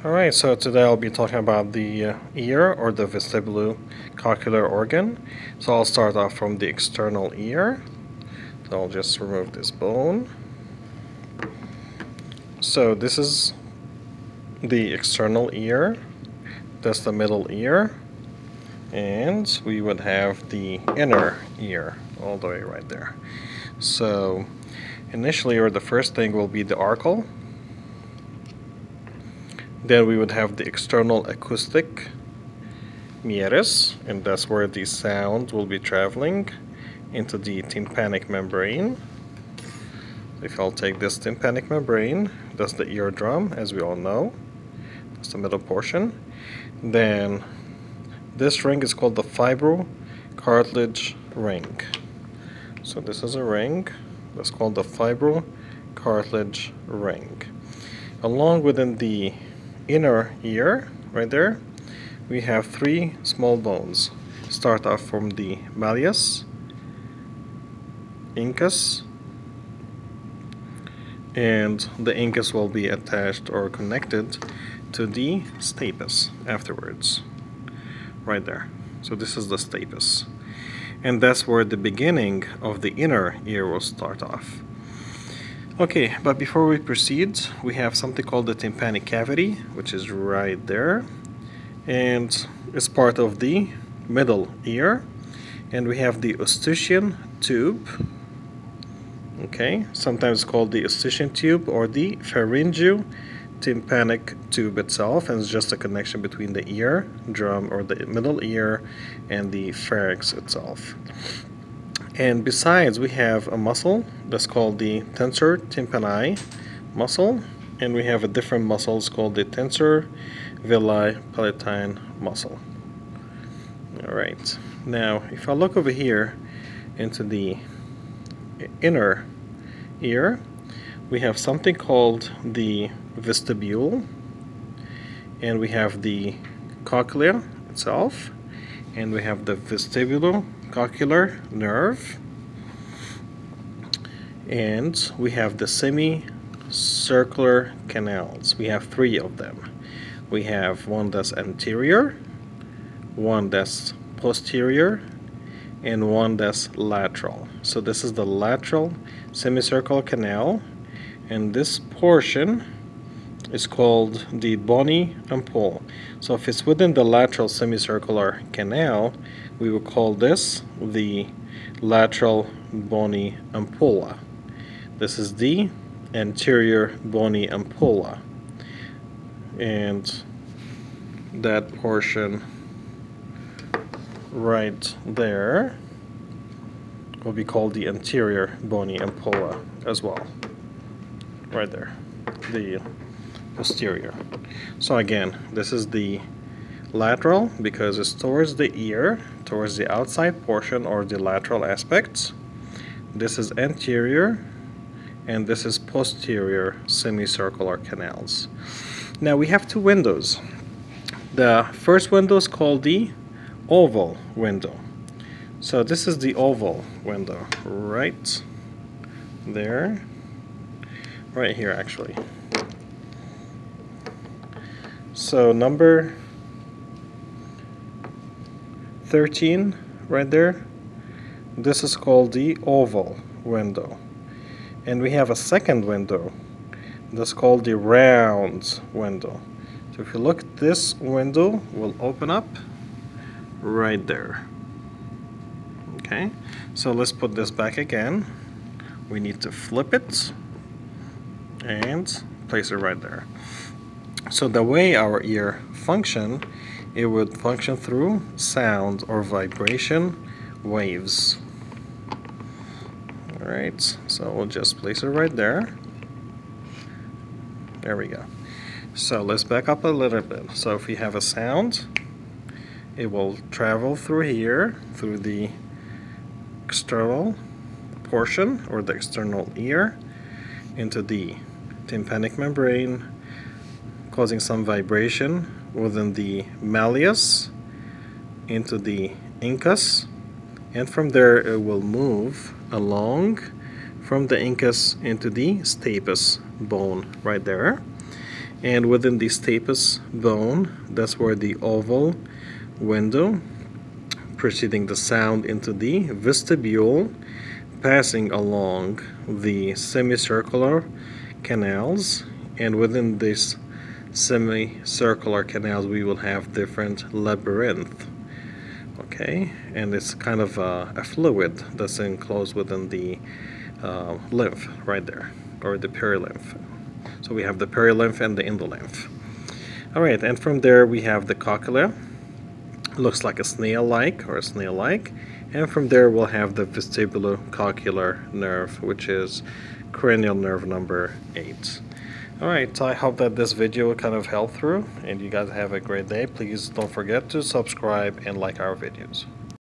Alright, so today I'll be talking about the ear, or the vestibulocochlear organ. So I'll start off from the external ear. So I'll just remove this bone. So this is the external ear. That's the middle ear. And we would have the inner ear all the way right there. So initially, or the first thing will be the arcle. Then we would have the external acoustic meatus, and that's where the sound will be traveling into the tympanic membrane. If I'll take this tympanic membrane, that's the eardrum, as we all know. That's the middle portion. Then this ring is called the fibrocartilage ring. So this is a ring that's called the fibrocartilage ring. Along within the inner ear, right there, we have three small bones. Start off from the malleus, incus, and the incus will be attached or connected to the stapes afterwards, right there. So this is the stapes, and that's where the beginning of the inner ear will start off. Okay, but before we proceed, we have something called the tympanic cavity, which is right there, and it's part of the middle ear. And we have the Eustachian tube, okay, sometimes called the Eustachian tube or the pharyngeotympanic tube itself, and it's just a connection between the ear drum or the middle ear and the pharynx itself. And besides, we have a muscle that's called the tensor tympani muscle, and we have a different muscles called the tensor villi palatine muscle. Alright, now if I look over here into the inner ear, we have something called the vestibule, and we have the cochlea itself, and we have the vestibulocochlear nerve, and we have the semicircular canals. We have three of them. We have one that's anterior, one that's posterior, and one that's lateral. So this is the lateral semicircular canal, and this portion is called the bony ampoule. So if it's within the lateral semicircular canal, we will call this the lateral bony ampulla. This is the anterior bony ampulla, and that portion right there will be called the anterior bony ampulla as well. Right there, the posterior. So again, this is the lateral because it's towards the ear, towards the outside portion or the lateral aspects. This is anterior, and this is posterior semicircular canals. Now we have two windows. The first window is called the oval window. So this is the oval window right there, right here actually. So number 13 right there, this is called the oval window. And we have a second window that's called the round window. So if you look, this window will open up right there. Okay, so let's put this back again. We need to flip it and place it right there. So the way our ear function, it would function through sound or vibration waves. Alright, so we'll just place it right there. There we go. So let's back up a little bit. So if we have a sound, it will travel through here, through the external portion or the external ear, into the tympanic membrane, causing some vibration within the malleus, into the incus, and from there it will move along from the incus into the stapes bone right there, And within the stapes bone, that's where the oval window preceding the sound into the vestibule, passing along the semicircular canals, and within this semicircular canals we will have different labyrinth. Okay, and it's kind of a fluid that's enclosed within the lymph right there, or the perilymph. So we have the perilymph and the endolymph. Alright, and from there we have the cochlea. Looks like a snail-like or a snail-like. And from there we'll have the vestibulocochlear nerve, which is cranial nerve number 8. Alright, so I hope that this video kind of helped through, and you guys have a great day. Please don't forget to subscribe and like our videos.